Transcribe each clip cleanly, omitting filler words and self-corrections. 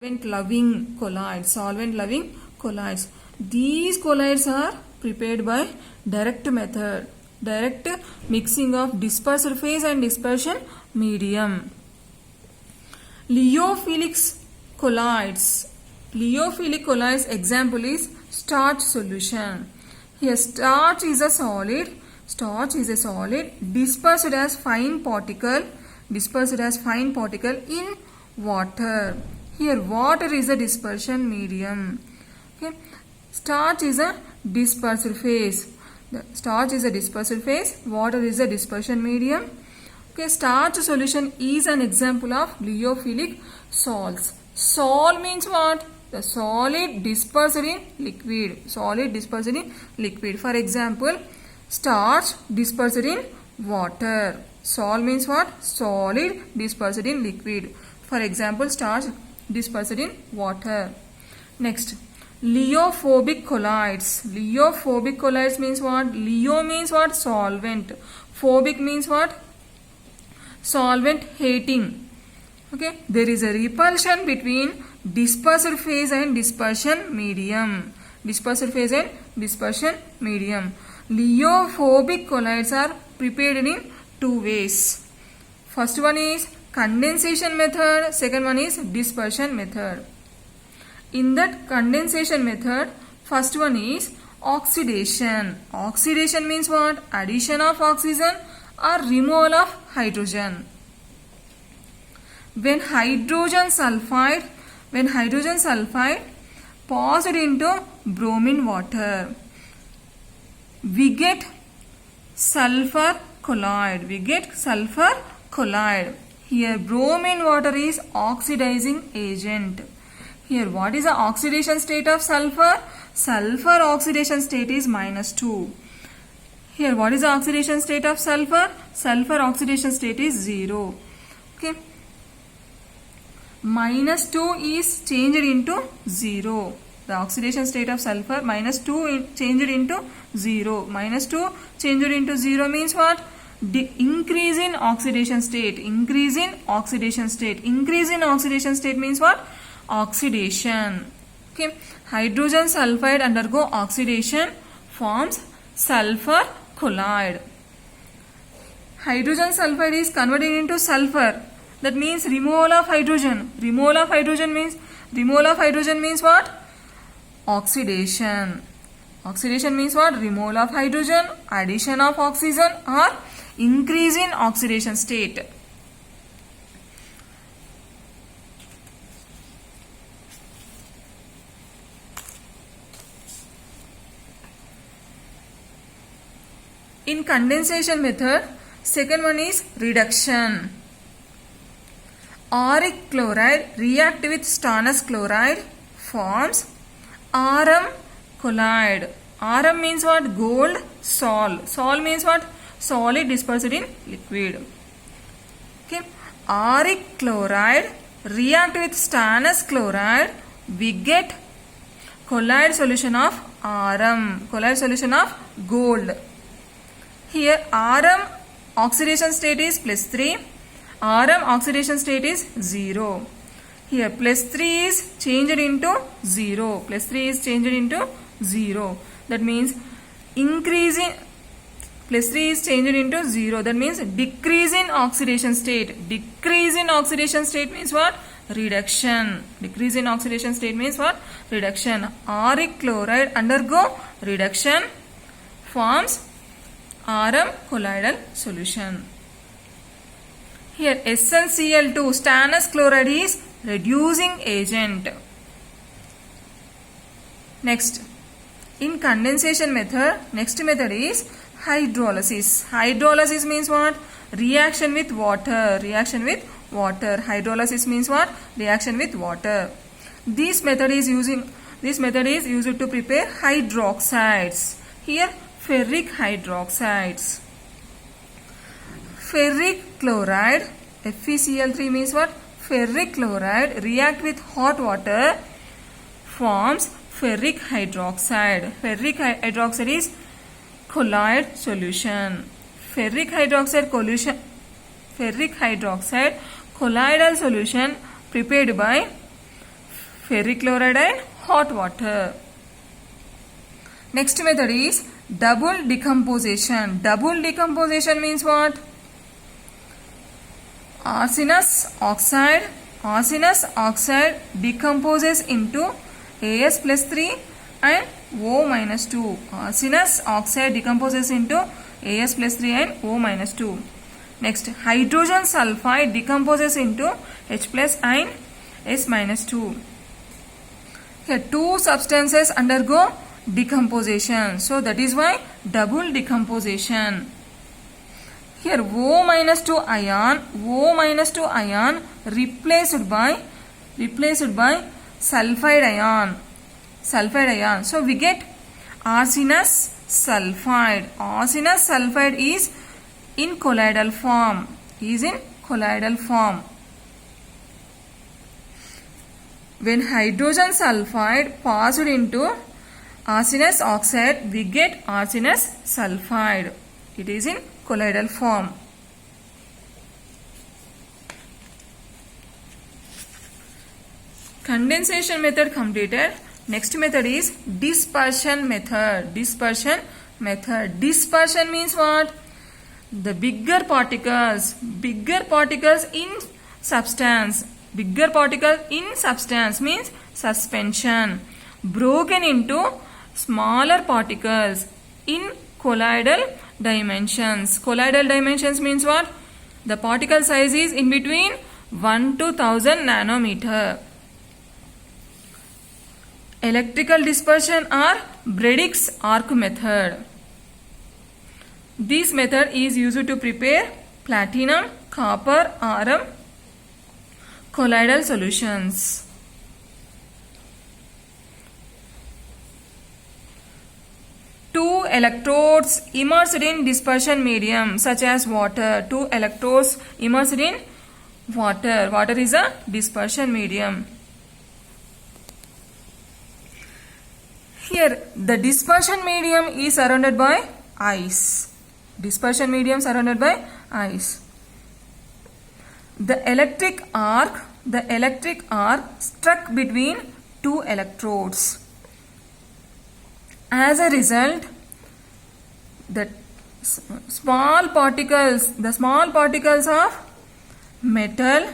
Solvent-loving colloids. Solvent-loving colloids. These colloids are prepared by direct method. Direct mixing of dispersed phase and dispersion medium. Lyophilic colloids. Lyophilic colloids example is starch solution. Here starch is a solid. Starch is a solid dispersed as fine particle. Dispersed as fine particle in water. Here water is a dispersion medium. Okay. Starch is a dispersed phase. The starch is a dispersed phase. Water is a dispersion medium. Okay. Starch solution is an example of lyophilic salts. Sol means what? The solid dispersed in liquid. Solid dispersed in liquid. For example, starch dispersed in water. Sol means what? Solid dispersed in liquid. For example, starch dispersed in water. Next, lyeophobic colloids. Lyeophobic colloids means what? Leo means what? Solvent. Phobic means what? Solvent hating. Okay, there is a repulsion between dispersed phase and dispersion medium. Dispersed phase and dispersion medium. Lyeophobic colloids are prepared in two ways. First one is condensation method, second one is dispersion method. In that condensation method, first one is oxidation. Oxidation means what? Addition of oxygen or removal of hydrogen. When hydrogen sulfide passed into bromine water, we get sulfur colloid. Here bromine water is oxidizing agent. Here what is the oxidation state of sulfur? Sulfur oxidation state is -2. Here what is the oxidation state of sulfur? Sulfur oxidation state is 0. Okay. -2 is changed into 0. The oxidation state of sulfur -2 changed into 0. -2 changed into 0 means what? Increase in oxidation state. Increase in oxidation state. Increase in oxidation state means what? Oxidation. Okay. Hydrogen sulfide undergo oxidation, forms sulfur colloid. Hydrogen sulfide is converted into sulfur. That means removal of hydrogen. Removal of hydrogen means what? Oxidation. Oxidation means what? Removal of hydrogen, addition of oxygen or increase in oxidation state. In condensation method, second one is reduction. Auric chloride react with stannous chloride, forms Rm colloid. Rm means what? Gold. Sol. Sol means what? Solid dispersed in liquid. Okay. Auric chloride react with stannous chloride, we get colloid solution of Rm. Colloid solution of gold. Here Rm oxidation state is +3. Rm oxidation state is 0. Here +3 is changed into 0. +3 is changed into 0. That means increasing. +3 is changed into 0. That means decrease in oxidation state. Decrease in oxidation state means what? Reduction. Decrease in oxidation state means what? Reduction. Auric chloride undergo reduction, forms Rm colloidal solution. Here SnCl2, stannous chloride is reducing agent. Next, in condensation method, next method is hydrolysis. Hydrolysis means what? Reaction with water. Reaction with water. Hydrolysis means what? Reaction with water. This method is used to prepare hydroxides. Here ferric hydroxides. Ferric chloride, FeCl3 means what? Ferric chloride react with hot water, forms ferric hydroxide. Ferric hydroxide is colloid solution. Ferric hydroxide colloidal solution prepared by ferric chloride and hot water. Next method is double decomposition. Double decomposition means what? Arsenious oxide decomposes into As plus 3 and O minus 2. Arsenious oxide decomposes into As plus 3 and O minus 2. Next, hydrogen sulfide decomposes into H plus and S minus 2. Here two substances undergo decomposition. So that is why double decomposition. Here O minus 2 ion replaced by sulfide ion. So we get arsenous sulfide. Arsenous sulfide is in colloidal form. When hydrogen sulfide passed into arsenous oxide, we get arsenous sulfide. It is in colloidal form. Condensation method completed. Next method is dispersion method. Dispersion means what? The bigger particles in substance. Bigger particles in substance means suspension, broken into smaller particles in colloidal dimensions. Colloidal dimensions means what? The particle size is in between 1 to 1000 nanometer. Electrical dispersion or Brady's arc method. This method is used to prepare platinum, copper, rm colloidal solutions. Two electrodes immersed in dispersion medium such as water. Two electrodes immersed in water. Water is a dispersion medium. Here the dispersion medium is surrounded by ice. Dispersion medium surrounded by ice. The electric arc struck between two electrodes. As a result, the small particles of metal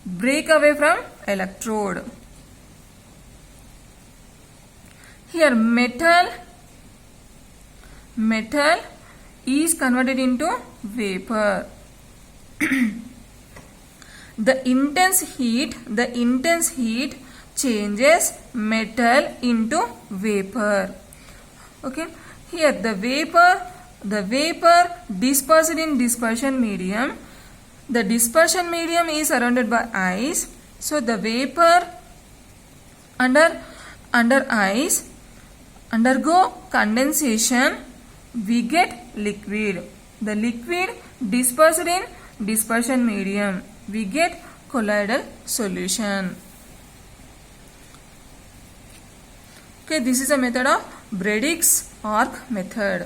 break away from electrode. Here metal is converted into vapor. The intense heat changes metal into vapor. Okay. Here the vapor dispersed in dispersion medium. The dispersion medium is surrounded by ice. So the vapor under ice undergo condensation. We get liquid. The liquid dispersed in dispersion medium. We get colloidal solution. Okay, this is a method of Brady's arc method.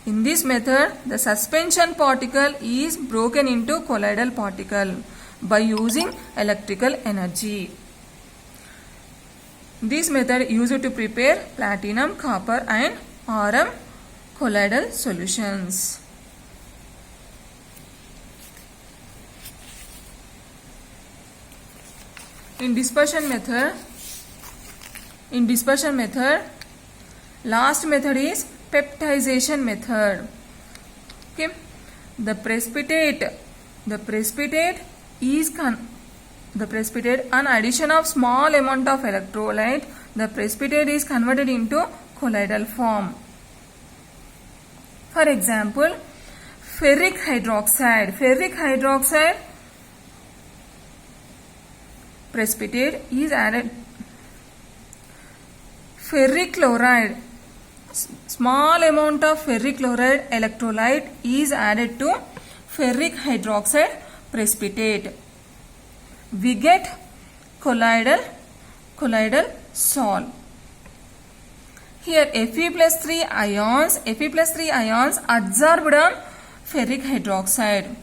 In this method, the suspension particle is broken into colloidal particle by using electrical energy. This method used to prepare platinum, copper and rm colloidal solutions. In dispersion method, last method is peptization method. Okay, the precipitate on addition of small amount of electrolyte, the precipitate is converted into colloidal form. For example, ferric hydroxide precipitate is added. Ferric chloride, small amount of ferric chloride electrolyte is added to ferric hydroxide precipitate. We get colloidal salt. Here Fe+3 ions adsorbed on ferric hydroxide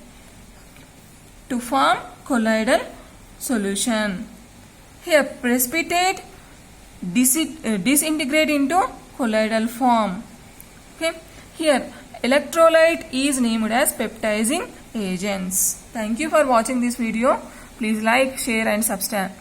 to form colloidal solution. Here precipitate disintegrate into colloidal form. Okay. Here electrolyte is named as peptizing agents. Thank you for watching this video. Please like, share and subscribe.